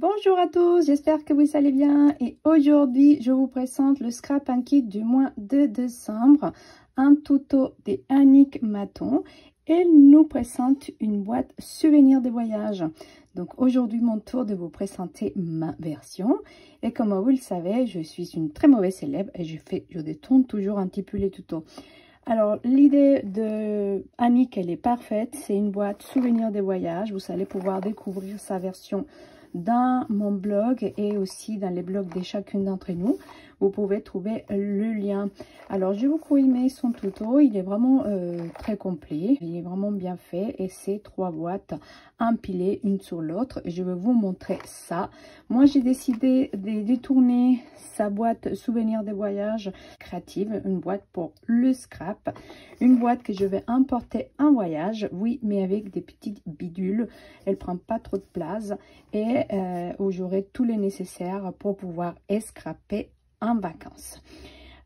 Bonjour à tous, j'espère que vous allez bien et aujourd'hui je vous présente le Scrap and Kit du mois de décembre, un tuto des Annick Maton. Elle nous présente une boîte souvenir de voyage. Donc aujourd'hui mon tour de vous présenter ma version et comme vous le savez je suis une très mauvaise élève et je détourne toujours un petit peu les tutos. Alors, l'idée de Annick, elle est parfaite. C'est une boîte souvenir des voyages. Vous allez pouvoir découvrir sa version dans mon blog et aussi dans les blogs de chacune d'entre nous. Vous pouvez trouver le lien. Alors, je vous mets son tuto. Il est vraiment très complet. Il est vraiment bien fait. Et c'est 3 boîtes empilées une sur l'autre. Je vais vous montrer ça. Moi, j'ai décidé de détourner sa boîte souvenir des voyages créative. Une boîte pour le scrap. Une boîte que je vais emporter en voyage. Oui, mais avec des petites bidules. Elle prend pas trop de place. Et où j'aurai tout le nécessaire pour pouvoir scraper en vacances.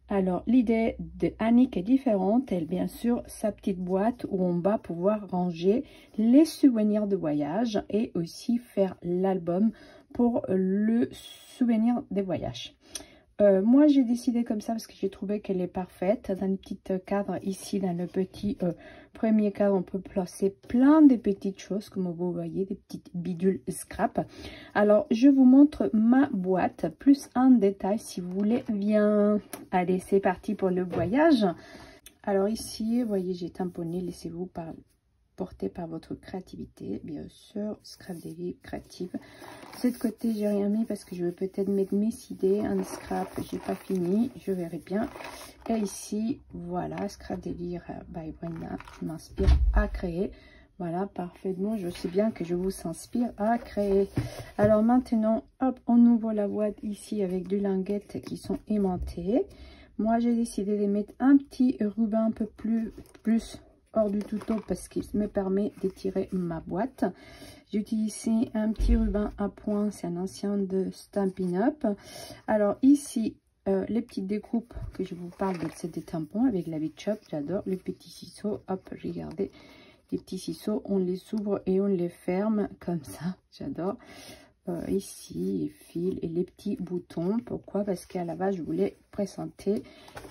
Alors l'idée de Annick est différente. Elle bien sûr sa petite boîte où on va pouvoir ranger les souvenirs de voyage et aussi faire l'album pour le souvenir des voyages. Moi j'ai décidé comme ça parce que j'ai trouvé qu'elle est parfaite. Dans le petit cadre ici, dans le petit premier cadre, on peut placer plein de petites choses comme vous voyez, des petites bidules scrap. Alors je vous montre ma boîte plus en détail si vous voulez bien. Allez, c'est parti pour le voyage. Alors ici, vous voyez, j'ai tamponné, laissez-vous porter par votre créativité, bien sûr, Scrap Daily créative. De ce côté, j'ai rien mis parce que je vais peut-être mettre mes idées en scrap. J'ai pas fini, je verrai bien. Et ici, voilà, Scrap Daily by Brenda. Je m'inspire à créer. Voilà, parfaitement. Je sais bien que je vous inspire à créer. Alors maintenant, hop, on ouvre la boîte ici avec deux linguettes qui sont aimantées. Moi, j'ai décidé de mettre un petit ruban un peu plus hors du tuto parce qu'il me permet d'étirer ma boîte. J'utilise ici un petit ruban à point, c'est un ancien de Stampin' Up. Alors ici les petites découpes que je vous parle, c'est des tampons avec la Big Shop. J'adore les petits ciseaux. Hop, regardez, les petits ciseaux, on les ouvre et on les ferme comme ça. J'adore. Ici les fils et les petits boutons. Pourquoi? Parce qu'à la base je voulais présenter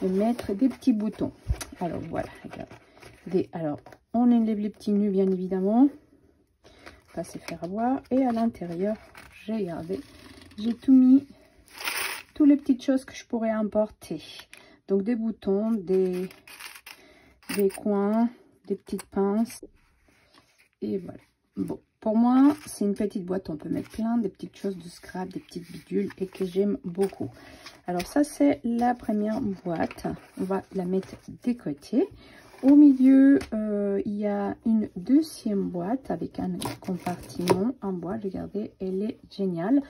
et mettre des petits boutons. Alors voilà, regarde. Alors on enlève les petits nœuds bien évidemment, pas se faire avoir. Et à l'intérieur, regardez, j'ai tout mis, toutes les petites choses que je pourrais emporter. Donc des boutons, des coins, des petites pinces. Et voilà. Bon, pour moi, c'est une petite boîte. On peut mettre plein de petites choses de scrap, des petites bidules et que j'aime beaucoup. Alors ça, c'est la première boîte. On va la mettre de côté. Au milieu, il y a une deuxième boîte avec un compartiment en bois. Regardez, elle est géniale.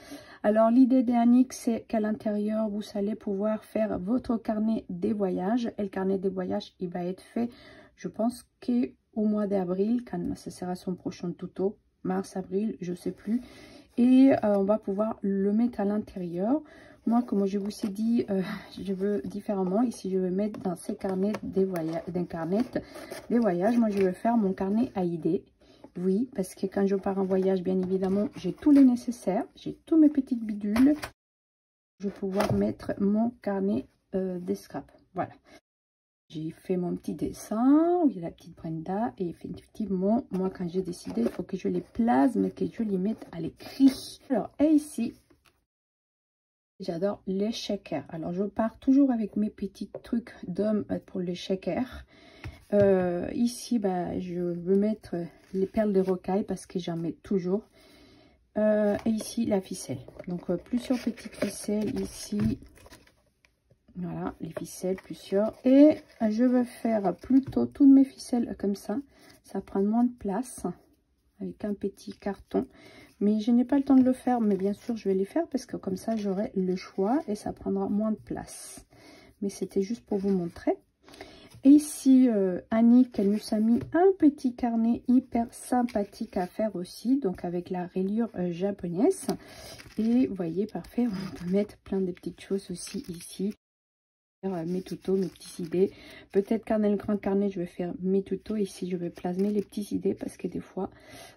Alors, l'idée d'Annick, c'est qu'à l'intérieur, vous allez pouvoir faire votre carnet des voyages. Et le carnet des voyages, il va être fait, je pense qu'au mois d'avril, quand ce sera son prochain tuto. Mars, avril, je sais plus. Et on va pouvoir le mettre à l'intérieur. Moi, comme je vous ai dit, je veux différemment. Ici, je vais mettre dans ces carnets des voyages. Moi, je vais faire mon carnet à idées. Oui, parce que quand je pars en voyage, bien évidemment, j'ai tout le nécessaire. J'ai tous mes petites bidules. Je vais pouvoir mettre mon carnet des scraps. Voilà. J'ai fait mon petit dessin, où il y a la petite Brenda, et effectivement, moi quand j'ai décidé, il faut que je les plasme, que je les mette à l'écrit. Alors, et ici, j'adore les shakers. Alors, je pars toujours avec mes petits trucs d'homme pour les shakers. Ici, bah, je veux mettre les perles de rocaille parce que j'en mets toujours. Et ici, la ficelle. Donc, plusieurs petites ficelles ici. Voilà, les ficelles, plusieurs. Et je vais faire plutôt toutes mes ficelles comme ça. Ça prend moins de place avec un petit carton. Mais je n'ai pas le temps de le faire. Mais bien sûr, je vais les faire parce que comme ça, j'aurai le choix et ça prendra moins de place. Mais c'était juste pour vous montrer. Et ici, Annick, elle nous a mis un petit carnet hyper sympathique à faire aussi. Donc, avec la rayure japonaise. Et vous voyez, parfait. On peut mettre plein de petites choses aussi ici. Mes tutos, mes petites idées. Peut-être qu'en le grand carnet, je vais faire mes tutos. Ici, je vais plasmer les petites idées parce que des fois,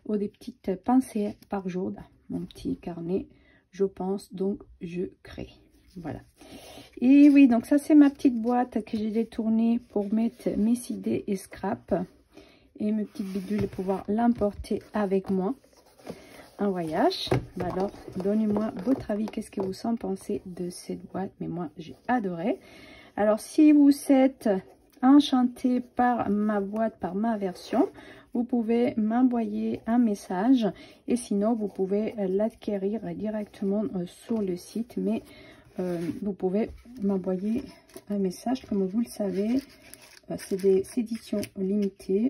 ou des petites pensées par jour dans mon petit carnet. je pense, donc je crée. Voilà. Et oui, donc ça c'est ma petite boîte que j'ai détournée pour mettre mes idées et scrap et mes petites bidules et pouvoir l'emporter avec moi en voyage. Alors donnez-moi votre avis, qu'est-ce que vous en pensez de cette boîte? Mais moi j'ai adoré. Alors si vous êtes enchanté par ma boîte, par ma version, vous pouvez m'envoyer un message et sinon vous pouvez l'acquérir directement sur le site, mais vous pouvez m'envoyer un message. Comme vous le savez, c'est des éditions limitées.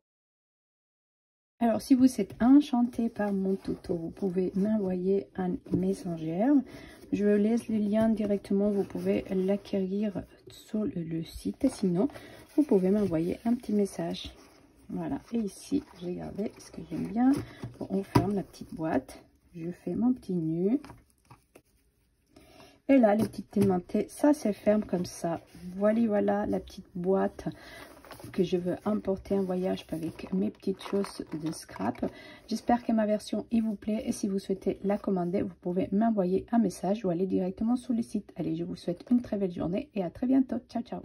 Alors si vous êtes enchanté par mon tuto, vous pouvez m'envoyer un messengère. Je laisse le lien directement, vous pouvez l'acquérir sur le site. Sinon, vous pouvez m'envoyer un petit message. Voilà, et ici, j'ai gardé ce que j'aime bien. Bon, on ferme la petite boîte. Je fais mon petit nœud. Et là, les petites aimantées, ça se ferme comme ça. Voilà, voilà la petite boîte que je veux emporter en voyage avec mes petites choses de scrap. J'espère que ma version il vous plaît et si vous souhaitez la commander, vous pouvez m'envoyer un message ou aller directement sur le site. Allez, je vous souhaite une très belle journée et à très bientôt. Ciao, ciao.